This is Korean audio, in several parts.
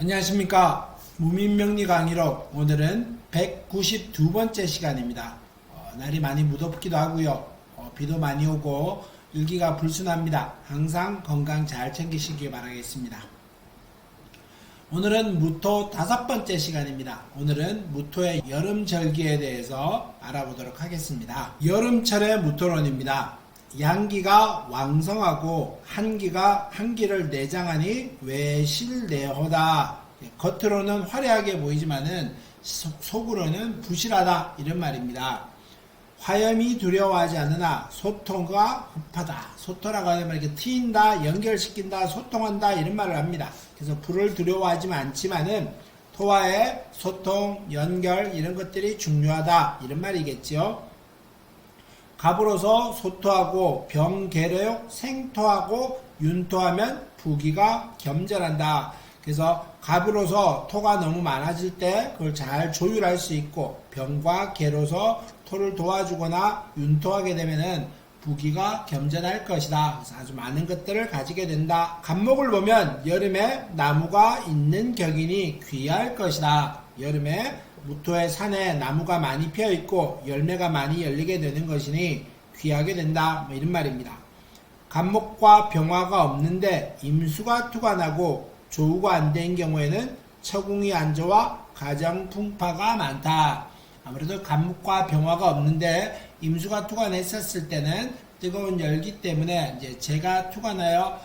안녕하십니까. 무민명리 강의로 오늘은 192번째 시간입니다. 날이 많이 무덥기도 하고요. 비도 많이 오고 일기가 불순합니다. 항상 건강 잘 챙기시기 바라겠습니다. 오늘은 무토 5번째 시간입니다. 오늘은 무토의 여름절기에 대해서 알아보도록 하겠습니다. 여름철의 무토론입니다. 양기가 왕성하고 한기를 내장하니 외실내호다. 겉으로는 화려하게 보이지만은 속으로는 부실하다, 이런 말입니다. 화염이 두려워하지 않으나 소토가 흡하다. 소토라고 하면 이렇게 트인다, 연결시킨다, 소통한다, 이런 말을 합니다. 그래서 불을 두려워하지 않지만은 토와의 소통, 연결, 이런 것들이 중요하다, 이런 말이겠죠. 갑으로서 소토하고 병계력 생토하고 윤토하면 부기가 겸전한다. 그래서 갑으로서 토가 너무 많아질 때 그걸 잘 조율할 수 있고, 병과 계로서 토를 도와주거나 윤토하게 되면은 부기가 겸전할 것이다. 그래서 아주 많은 것들을 가지게 된다. 갑목을 보면 여름에 나무가 있는 격이니 귀할 것이다. 여름에 무토의 산에 나무가 많이 피어 있고 열매가 많이 열리게 되는 것이니 귀하게 된다, 이런 말입니다. 갑목과 병화가 없는데 임수가 투가 나고 조우가 안 된 경우에는 처궁이 안 좋아 가정풍파가 많다. 아무래도 갑목과 병화가 없는데 임수가 투가 냈었을 때는 뜨거운 열기 때문에 이제 재가 투가 나요.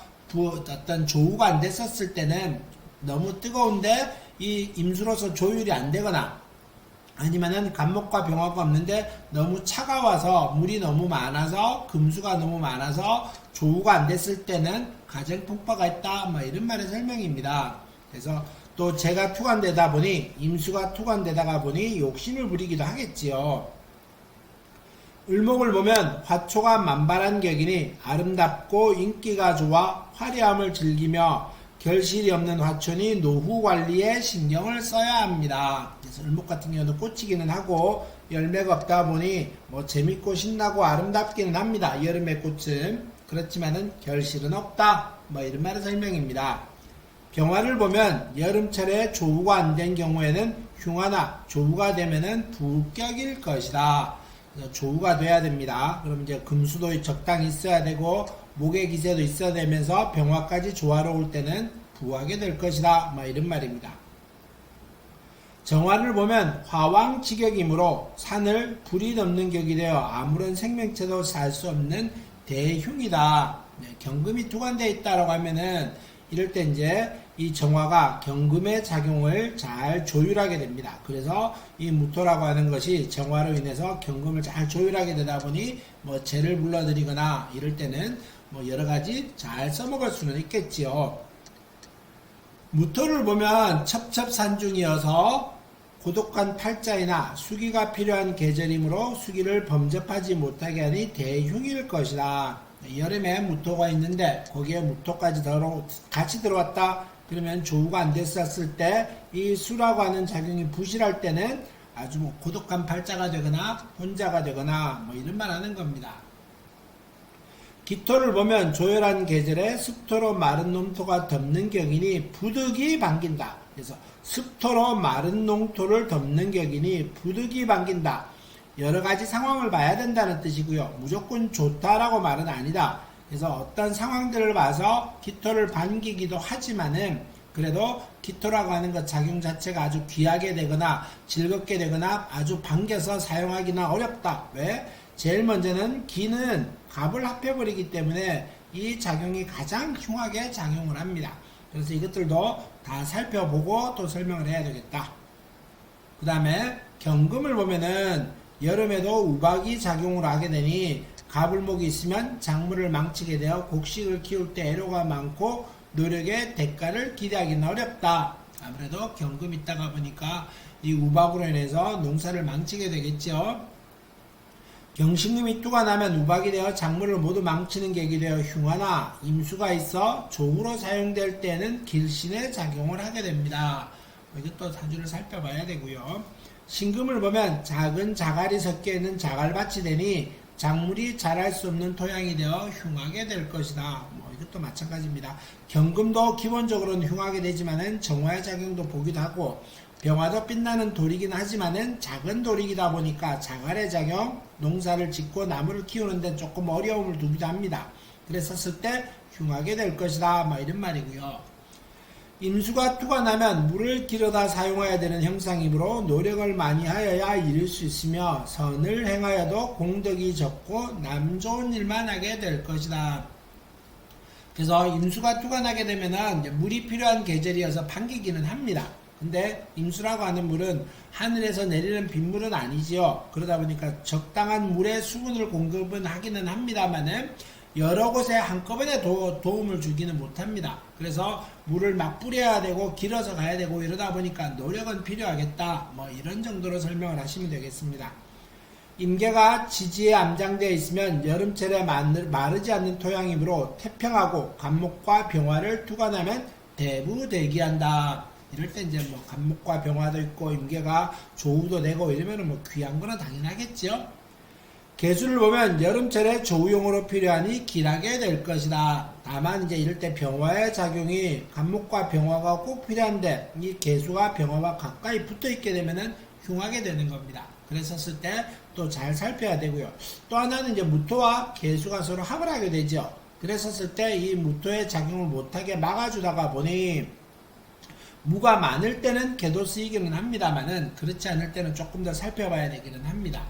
어떤 조우가 안 됐었을 때는 너무 뜨거운데 이 임수로서 조율이 안 되거나, 아니면은 갑목과 병화가 없는데 너무 차가워서 물이 너무 많아서 금수가 너무 많아서 조우가 안 됐을 때는 가정풍파가 있다, 이런 말의 설명입니다. 그래서 또 재가 투관되다 보니, 임수가 투관되다가 보니 욕심을 부리기도 하겠지요. 을목을 보면 화초가 만발한 격이니 아름답고 인기가 좋아 화려함을 즐기며 결실이 없는 화초니 노후 관리에 신경을 써야 합니다. 그래서 을목 같은 경우는 꽂히기는 하고 열매가 없다 보니 재밌고 신나고 아름답기는 합니다. 여름의 꽃은. 그렇지만은 결실은 없다, 이런 말의 설명입니다. 병화를 보면 여름철에 조우가 안 된 경우에는 흉화나 조우가 되면은 부격일 것이다. 그래서 조우가 돼야 됩니다. 그럼 이제 금수도 적당히 있어야 되고 목의 기세도 있어야 되면서 병화까지 조화로울 때는 부하게 될 것이다, 이런 말입니다. 정화를 보면 화왕지격이므로 산을 불이 넘는 격이 되어 아무런 생명체도 살 수 없는 대흉이다. 경금이 투관되어 있다라고 하면은 이럴 때 이제 이 정화가 경금의 작용을 잘 조율하게 됩니다. 그래서 이 무토라고 하는 것이 정화로 인해서 경금을 잘 조율하게 되다 보니 재를 불러들이거나 이럴 때는 여러 가지 잘 써먹을 수는 있겠지요. 무토를 보면 첩첩산중이어서 고독한 팔자이나 수기가 필요한 계절이므로 수기를 범접하지 못하게 하니 대흉일 것이다. 여름에 무토가 있는데 거기에 무토까지 같이 들어왔다 그러면 조우가 안 됐었을 때 이 수라고 하는 작용이 부실할 때는 아주 고독한 팔자가 되거나 혼자가 되거나 이런 말 하는 겁니다. 기토를 보면 조열한 계절에 습토로 마른 농토가 덮는 격이니 부득이 반긴다. 그래서 습토로 마른 농토를 덮는 격이니 부득이 반긴다. 여러 가지 상황을 봐야 된다는 뜻이고요. 무조건 좋다라고 말은 아니다. 그래서 어떤 상황들을 봐서 기토를 반기기도 하지만은 그래도 기토라고 하는 것 작용 자체가 아주 귀하게 되거나 즐겁게 되거나 아주 반겨서 사용하기는 어렵다. 왜? 제일 먼저는 기는 갑을 합해버리기 때문에 이 작용이 가장 흉하게 작용을 합니다. 그래서 이것들도 다 살펴보고 또 설명을 해야 되겠다. 그 다음에 경금을 보면은 여름에도 우박이 작용을 하게 되니 갑을목이 있으면 작물을 망치게 되어 곡식을 키울 때 애로가 많고 노력의 대가를 기대하기는 어렵다. 아무래도 경금이 있다가 보니까 이 우박으로 인해서 농사를 망치게 되겠죠. 경신금이 투가 나면 우박이 되어 작물을 모두 망치는 격이 되어 흉화나 임수가 있어 조우로 사용될 때는 길신의 작용을 하게 됩니다. 이것도 사주를 살펴봐야 되고요. 신금을 보면 작은 자갈이 섞여 있는 자갈밭이 되니 작물이 자랄 수 없는 토양이 되어 흉하게 될 것이다. 이것도 마찬가지입니다. 경금도 기본적으로는 흉하게 되지만은 정화의 작용도 보기도 하고, 병화도 빛나는 돌이긴 하지만은 작은 돌이기다 보니까 자갈의 작용, 농사를 짓고 나무를 키우는 데 조금 어려움을 두기도 합니다. 그랬었을 때 흉하게 될 것이다. 이런 말이고요. 임수가 투가 나면 물을 길어다 사용해야 되는 형상이므로 노력을 많이 하여야 이룰 수 있으며, 선을 행하여도 공덕이 적고 남 좋은 일만 하게 될 것이다. 그래서 임수가 투가 나게 되면은 물이 필요한 계절이어서 반기기는 합니다. 근데 임수라고 하는 물은 하늘에서 내리는 빗물은 아니지요. 그러다 보니까 적당한 물의 수분을 공급은 하기는 합니다만은 여러 곳에 한꺼번에 도움을 주기는 못합니다. 그래서 물을 막 뿌려야 되고 길어서 가야 되고 이러다 보니까 노력은 필요하겠다. 이런 정도로 설명을 하시면 되겠습니다. 임계가 지지에 암장되어 있으면 여름철에 마르지 않는 토양이므로 태평하고 간목과 병화를 투관하면 대부 대기한다. 이럴 때 이제 간목과 병화도 있고 임계가 조우도 되고 이러면 귀한 거는 당연하겠죠. 개수를 보면 여름철에 조우용으로 필요하니 길하게 될 것이다. 다만 이제 이럴 때 병화의 작용이 간목과 병화가 꼭 필요한데 이 개수가 병화와 가까이 붙어 있게 되면은 흉하게 되는 겁니다. 그랬었을 때 또 잘 살펴야 되고요. 또 하나는 이제 무토와 개수가 서로 합을 하게 되죠. 그랬었을 때 이 무토의 작용을 못하게 막아주다가 보니 무가 많을 때는 개도 쓰이기는 합니다만은 그렇지 않을 때는 조금 더 살펴봐야 되기는 합니다.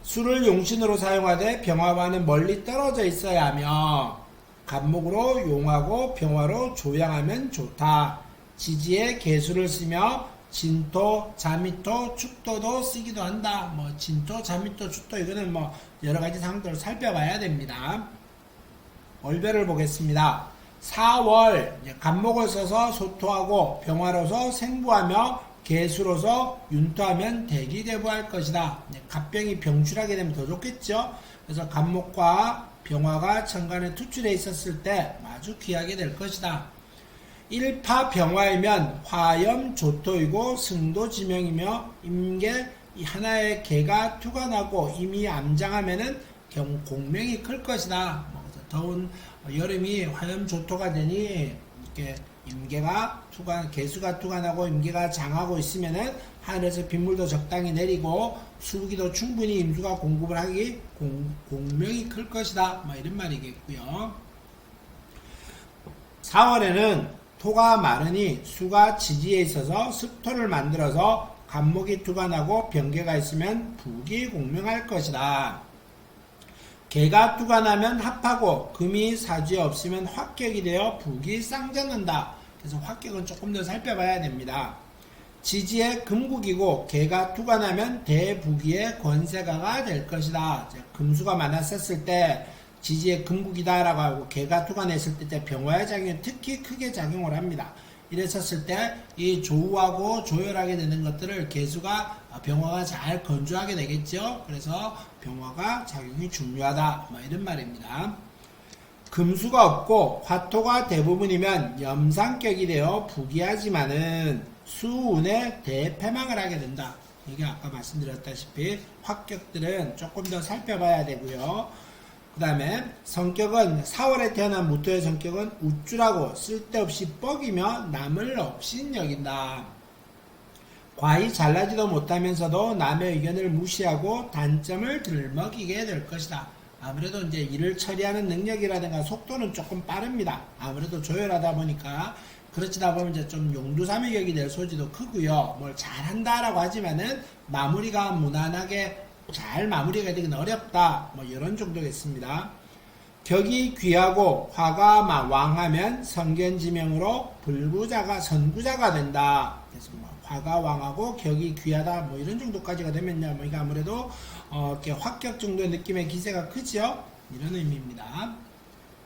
수를 용신으로 사용하되 병화와는 멀리 떨어져 있어야 하며 간목으로 용하고 병화로 조양하면 좋다. 지지에 개수를 쓰며 진토, 자미토, 축토도 쓰기도 한다. 진토, 자미토, 축토 이거는 여러 가지 상황들을 살펴봐야 됩니다. 월별을 보겠습니다. 4월 간목을 써서 소토하고 병화로서 생부하며 개수로서 윤토하면 대기대부할 것이다. 갑병이 병출하게 되면 더 좋겠죠. 그래서 간목과 병화가 천간에 투출해 있었을 때 아주 귀하게 될 것이다. 일파 병화이면 화염 조토이고 승도 지명이며 임계 하나의 개가 투가 나고 이미 암장하면은 공명이 클 것이다. 더운 여름이 화염 조토가 되니 이렇게 임계가 개수가 투가 나고 임계가 장하고 있으면은 하늘에서 빗물도 적당히 내리고 수기도 충분히 임수가 공급을 하기 공명이 클 것이다. 이런 말이겠고요. 4월에는 토가 마르니 수가 지지에 있어서 습토를 만들어서 간목이 투가 나고 병계가 있으면 북이 공명할 것이다. 개가 투가 나면 합하고 금이 사주에 없으면 확격이 되어 북이 쌍전한다. 그래서 확격은 조금 더 살펴봐야 됩니다. 지지에 금국이고 개가 투가 나면 대북이의 권세가가 될 것이다. 금수가 많았었을 때 지지에 금국이다 라고 하고 개가 투가 냈을 때 병화의 작용이 특히 크게 작용을 합니다. 이랬었을 때 이 조우하고 조열하게 되는 것들을 개수가 병화가 잘 건조하게 되겠죠. 그래서 병화가 작용이 중요하다. 이런 말입니다. 금수가 없고 화토가 대부분이면 염상격이 되어 부기하지만은 수운에 대패망을 하게 된다. 이게 아까 말씀드렸다시피 확격들은 조금 더 살펴봐야 되고요. 그 다음에 성격은 4월에 태어난 무토의 성격은 우쭐하고 쓸데없이 뻑이며 남을 없인 여긴다. 과히 잘나지도 못하면서도 남의 의견을 무시하고 단점을 들먹이게 될 것이다. 아무래도 이제 일을 처리하는 능력이라든가 속도는 조금 빠릅니다. 아무래도 조열하다 보니까 그렇지다 보면 이제 좀 용두사미격이 될 소지도 크고요. 뭘 잘한다라고 하지만은 마무리가 무난하게 잘 마무리가 되긴 어렵다. 이런 정도겠습니다. 격이 귀하고 화가 왕하면 성견지명으로 선구자가 된다. 그래서 화가 왕하고 격이 귀하다. 이런 정도까지가 되면요. 이게 아무래도 이렇게 확격 정도의 느낌의 기세가 크죠. 이런 의미입니다.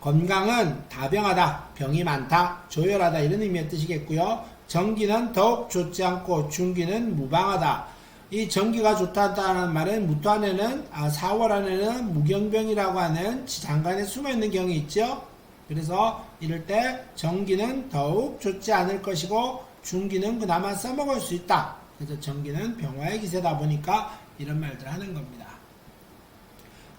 건강은 다병하다, 병이 많다, 조열하다 이런 의미의 뜻이겠고요. 정기는 더욱 좋지 않고 중기는 무방하다. 이 정기가 좋다는 말은 무토 안에는 4월 안에는 무경병이라고 하는 장간에 숨어있는 경이 있죠. 그래서 이럴 때 정기는 더욱 좋지 않을 것이고 중기는 그나마 써먹을 수 있다. 그래서 정기는 병화의 기세다 보니까 이런 말들을 하는 겁니다.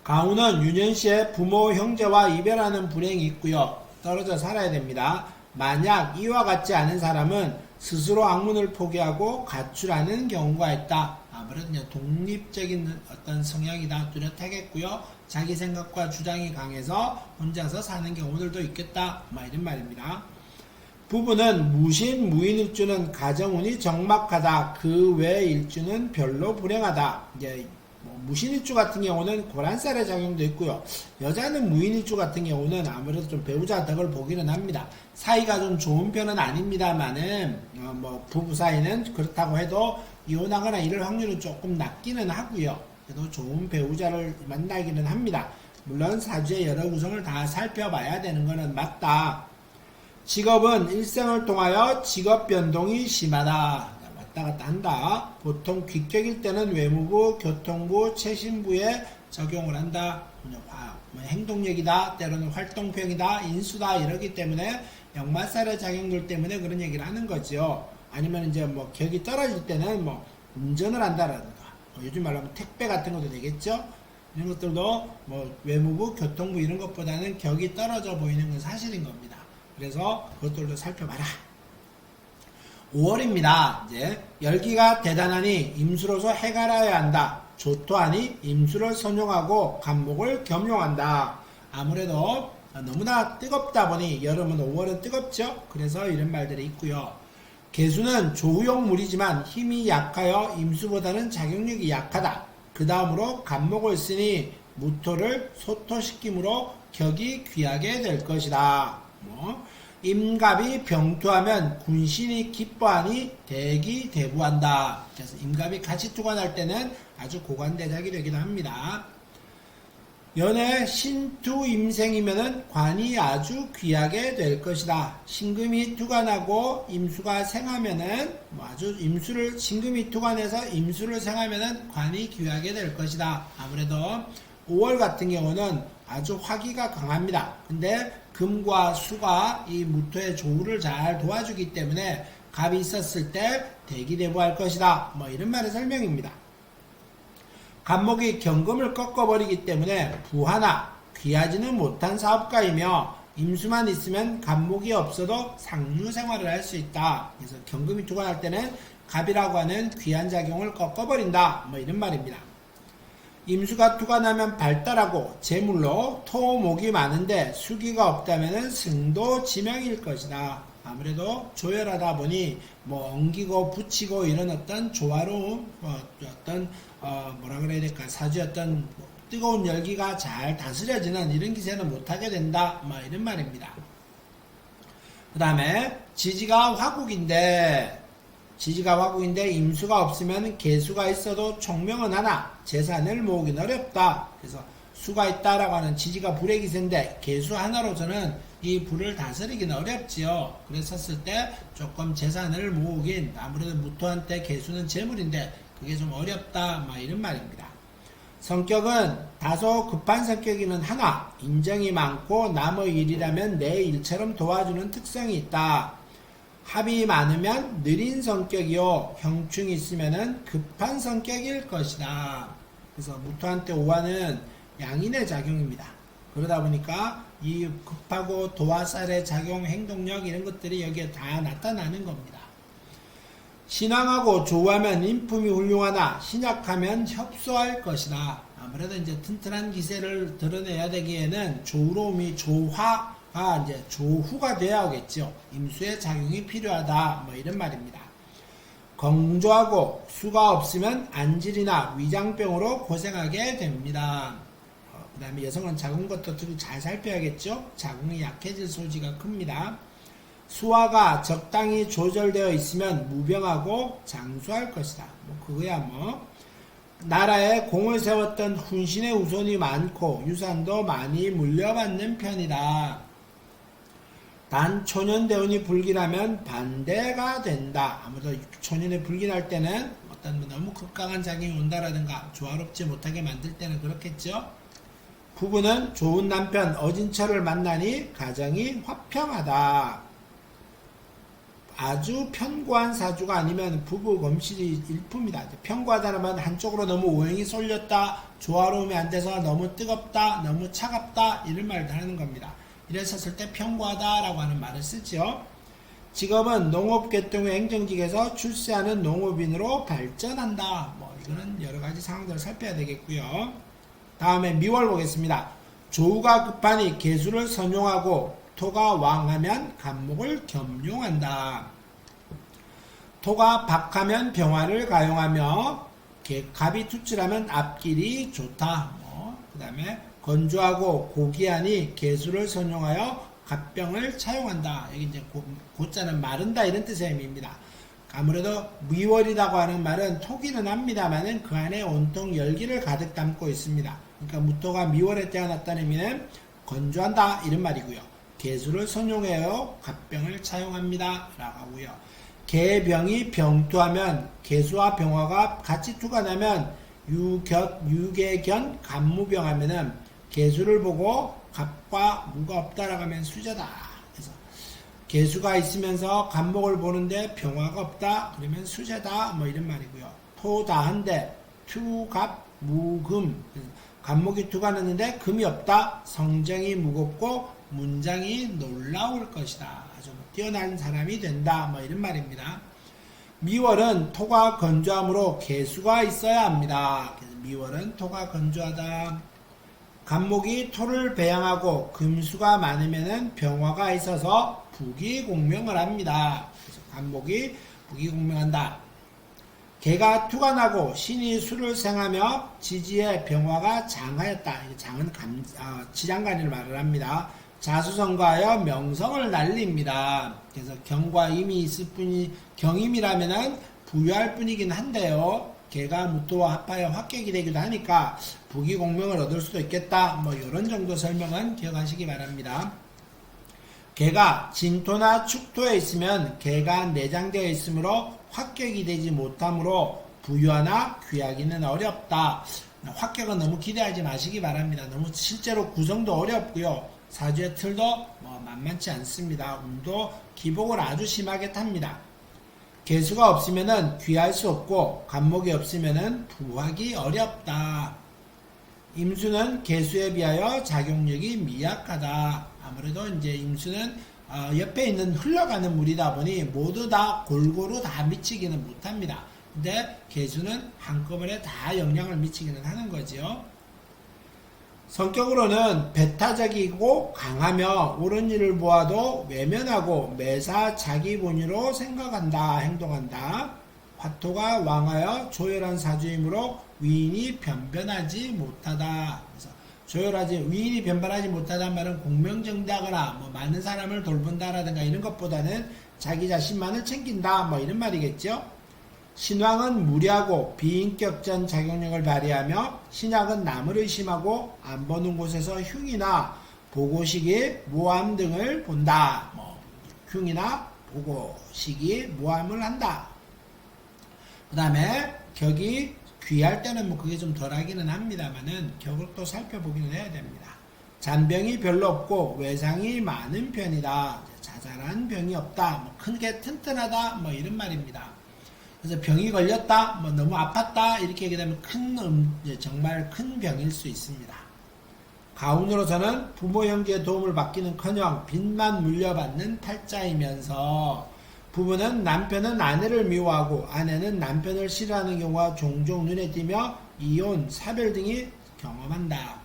가훈은 유년시에 부모 형제와 이별하는 불행이 있고요. 떨어져 살아야 됩니다. 만약 이와 같지 않은 사람은 스스로 학문을 포기하고 가출하는 경우가 있다. 아무래도 독립적인 어떤 성향이다 뚜렷하겠고요. 자기 생각과 주장이 강해서 혼자서 사는 경우들도 있겠다. 이런 말입니다. 부부는 무신, 무인일주는 가정운이 적막하다. 그 외 일주는 별로 불행하다. 이제 무신일주 같은 경우는 고란살의 작용도 있고요. 여자는 무인일주 같은 경우는 아무래도 좀 배우자 덕을 보기는 합니다. 사이가 좀 좋은 편은 아닙니다만은 부부 사이는 그렇다고 해도 이혼하거나 이럴 확률은 조금 낮기는 하고요. 그래도 좋은 배우자를 만나기는 합니다. 물론 사주의 여러 구성을 다 살펴봐야 되는 것은 맞다. 직업은 일생을 통하여 직업 변동이 심하다. 왔다 갔다 한다. 보통 귀격일 때는 외무부, 교통부, 최신부에 적용을 한다. 행동력이다, 때로는 활동평이다, 인수다 이러기 때문에 역마살의 작용들 때문에 그런 얘기를 하는 거죠. 아니면 이제 격이 떨어질 때는 운전을 한다라든가 요즘 말로 하면 택배 같은 것도 되겠죠. 이런 것들도 외무부, 교통부 이런 것보다는 격이 떨어져 보이는 건 사실인 겁니다. 그래서 그것들도 살펴봐라. 5월입니다. 이제 열기가 대단하니 임수로서 해갈아야 한다. 조토하니 임수를 선용하고 간목을 겸용한다. 아무래도 너무나 뜨겁다 보니 여름은 5월은 뜨겁죠. 그래서 이런 말들이 있고요. 개수는 조후용 물이지만 힘이 약하여 임수보다는 작용력이 약하다. 그 다음으로 간목을 쓰니 무토를 소토시킴으로 격이 귀하게 될 것이다. 임갑이 병투하면 군신이 기뻐하니 대기 대부한다. 그래서 임갑이 같이 투관할 때는 아주 고관대작이 되기도 합니다. 연애 신투 임생이면은 관이 아주 귀하게 될 것이다. 신금이 투관하고 임수가 생하면은 아주 신금이 투관해서 임수를 생하면은 관이 귀하게 될 것이다. 아무래도 5월 같은 경우는 아주 화기가 강합니다. 근데 금과 수가 이 무토의 조우를 잘 도와주기 때문에 갑이 있었을 때 대기대부할 것이다. 이런 말의 설명입니다. 간목이 경금을 꺾어버리기 때문에 부하나 귀하지는 못한 사업가이며 임수만 있으면 간목이 없어도 상류 생활을 할 수 있다. 그래서 경금이 투관할 때는 갑이라고 하는 귀한 작용을 꺾어버린다. 이런 말입니다. 임수가 투관하면 발달하고 재물로 토목이 많은데 수기가 없다면 승도 지명일 것이다. 아무래도 조열하다 보니 엉기고 붙이고 이런 어떤 조화로움 뭐라 그래야 될까 사주의 어떤 뜨거운 열기가 잘 다스려지는 이런 기세는 못하게 된다. 이런 말입니다. 그 다음에 지지가 화국인데 임수가 없으면 개수가 있어도 총명은 하나 재산을 모으기는 어렵다. 그래서 수가 있다라고 하는 지지가 불의 기세인데 개수 하나로서는 이 불을 다스리기는 어렵지요. 그랬었을 때 조금 재산을 모으긴 아무래도 무토한테 개수는 재물인데 그게 좀 어렵다. 이런 말입니다. 성격은 다소 급한 성격이는 하나 인정이 많고 남의 일이라면 내 일처럼 도와주는 특성이 있다. 합이 많으면 느린 성격이요 형충이 있으면 급한 성격일 것이다. 그래서 무토한테 5화는 양인의 작용입니다. 그러다 보니까 이 급하고 도화살의 작용, 행동력 이런 것들이 여기에 다 나타나는 겁니다. 신앙하고 조우하면 인품이 훌륭하나 신약하면 협소할 것이다. 아무래도 이제 튼튼한 기세를 드러내야 되기에는 조우로움이 조화가 이제 조후가 돼야 오겠죠. 임수의 작용이 필요하다. 이런 말입니다. 건조하고 수가 없으면 안질이나 위장병으로 고생하게 됩니다. 그 다음에 여성은 작은 것도 잘 살펴야겠죠. 자궁이 약해질 소지가 큽니다. 수화가 적당히 조절되어 있으면 무병하고 장수할 것이다. 그거야 나라에 공을 세웠던 훈신의 후손이 많고 유산도 많이 물려받는 편이다. 단 초년대운이 불길하면 반대가 된다. 아무래도 초년에 불길할 때는 너무 극강한 작용이 온다라든가 조화롭지 못하게 만들 때는 그렇겠죠. 부부는 좋은 남편 어진철을 만나니 가정이 화평하다. 아주 편고한 사주가 아니면 부부 검실이 일품이다. 편고하다는 말은 한쪽으로 너무 오행이 쏠렸다, 조화로움이 안 돼서 너무 뜨겁다, 너무 차갑다 이런 말을 하는 겁니다. 이랬었을 때 편고하다라고 하는 말을 쓰죠. 직업은 농업계통의 행정직에서 출세하는 농업인으로 발전한다. 뭐 이거는 여러 가지 상황들을 살펴야 되겠고요. 다음에 미월 보겠습니다. 조우가 급하니 계수를 선용하고 토가 왕하면 간목을 겸용한다. 토가 박하면 병화를 가용하며 갑이 투출하면 앞길이 좋다. 그 다음에 건조하고 고귀하니 계수를 선용하여 갑병을 차용한다. 여기 이제 고자는 마른다 이런 뜻의 의미입니다. 아무래도 미월이라고 하는 말은 토기는 합니다만은 그 안에 온통 열기를 가득 담고 있습니다. 그러니까 무토가 미월에 태어났다는 의미는 건조한다 이런 말이고요. 계수를 선용해요. 갑병을 차용합니다. 라고 하고요. 계병이 병투하면 계수와 병화가 같이 투가 나면 유계견 간무병 하면은 계수를 보고 갑과 무가 없다라고 하면 수재다. 그래서 계수가 있으면서 간목을 보는데 병화가 없다. 그러면 수재다. 뭐 이런 말이고요. 토다한데 투갑 무금 간목이 투가 났는데 금이 없다. 성정이 무겁고 문장이 놀라울 것이다. 아주 뛰어난 사람이 된다. 뭐 이런 말입니다. 미월은 토가 건조함으로 계수가 있어야 합니다. 그래서 미월은 토가 건조하다. 간목이 토를 배양하고 금수가 많으면은 병화가 있어서 부기공명을 합니다. 그래서 간목이 부기공명한다. 개가 투가 나고 신이 수를 생하며 지지에 병화가 장하였다. 장은 지장간을 말을 합니다. 자수성가하여 명성을 날립니다. 그래서 경과 임이 있을 뿐이 경임이라면은 부유할 뿐이긴 한데요. 개가 무토와 합하여 합격이 되기도 하니까 부귀공명을 얻을 수도 있겠다. 뭐 이런 정도 설명은 기억하시기 바랍니다. 개가 진토나 축토에 있으면 개가 내장되어 있으므로 합격이 되지 못하므로 부유하나 귀하기는 어렵다. 합격은 너무 기대하지 마시기 바랍니다. 너무 실제로 구성도 어렵고요. 사주의 틀도 만만치 않습니다. 운도 기복을 아주 심하게 탑니다. 계수가 없으면은 귀할 수 없고 간목이 없으면은 부하기 어렵다. 임수는 계수에 비하여 작용력이 미약하다. 아무래도 이제 임수는 옆에 있는 흘러가는 물이다 보니 모두 다 골고루 다 미치기는 못합니다. 근데 계수는 한꺼번에 다 영향을 미치기는 하는 거죠. 성격으로는 배타적이고 강하며 옳은 일을 보아도 외면하고 매사 자기 본의로 생각한다, 행동한다. 화토가 왕하여 조열한 사주이므로 위인이 변변하지 못하다. 그래서 위인이 변변하지 못하다는 말은 공명정대하거나 많은 사람을 돌본다라든가 이런 것보다는 자기 자신만을 챙긴다, 이런 말이겠죠. 신왕은 무리하고 비인격전 작용력을 발휘하며 신약은 남을 의심하고 안 보는 곳에서 흉이나 보고시기, 모함 등을 본다. 흉이나 보고시기, 모함을 한다. 그 다음에 격이 귀할 때는 그게 좀 덜하기는 합니다만은 격을 또 살펴보기는 해야 됩니다. 잔병이 별로 없고 외상이 많은 편이다. 자잘한 병이 없다. 크게 튼튼하다. 이런 말입니다. 그래서 병이 걸렸다, 너무 아팠다 이렇게 얘기 되면 정말 큰 병일 수 있습니다. 가운으로서는 부모 형제의 도움을 받기는커녕 빚만 물려받는 팔자이면서 부부는 남편은 아내를 미워하고 아내는 남편을 싫어하는 경우가 종종 눈에 띄며 이혼, 사별 등이 경험한다.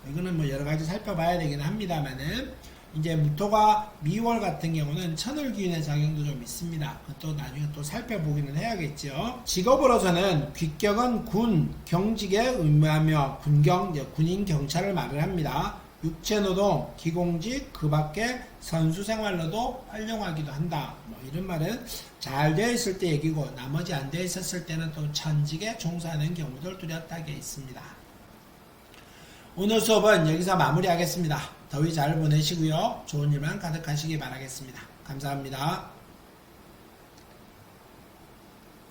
이거는 여러 가지 살펴봐야 되긴 합니다만은 이제 무토가 미월 같은 경우는 천을기운의 작용도 좀 있습니다. 또 나중에 또 살펴보기는 해야겠죠. 직업으로서는 귀격은 군, 경직에 의무하며 군인 경찰을 말을 합니다. 육체노동, 기공직, 그 밖에 선수생활로도 활용하기도 한다. 이런 말은 잘 되어 있을 때 얘기고 나머지 안 되어 있었을 때는 또 천직에 종사하는 경우들 뚜렷하게 있습니다. 오늘 수업은 여기서 마무리하겠습니다. 더위 잘 보내시고요. 좋은 일만 가득하시기 바라겠습니다. 감사합니다.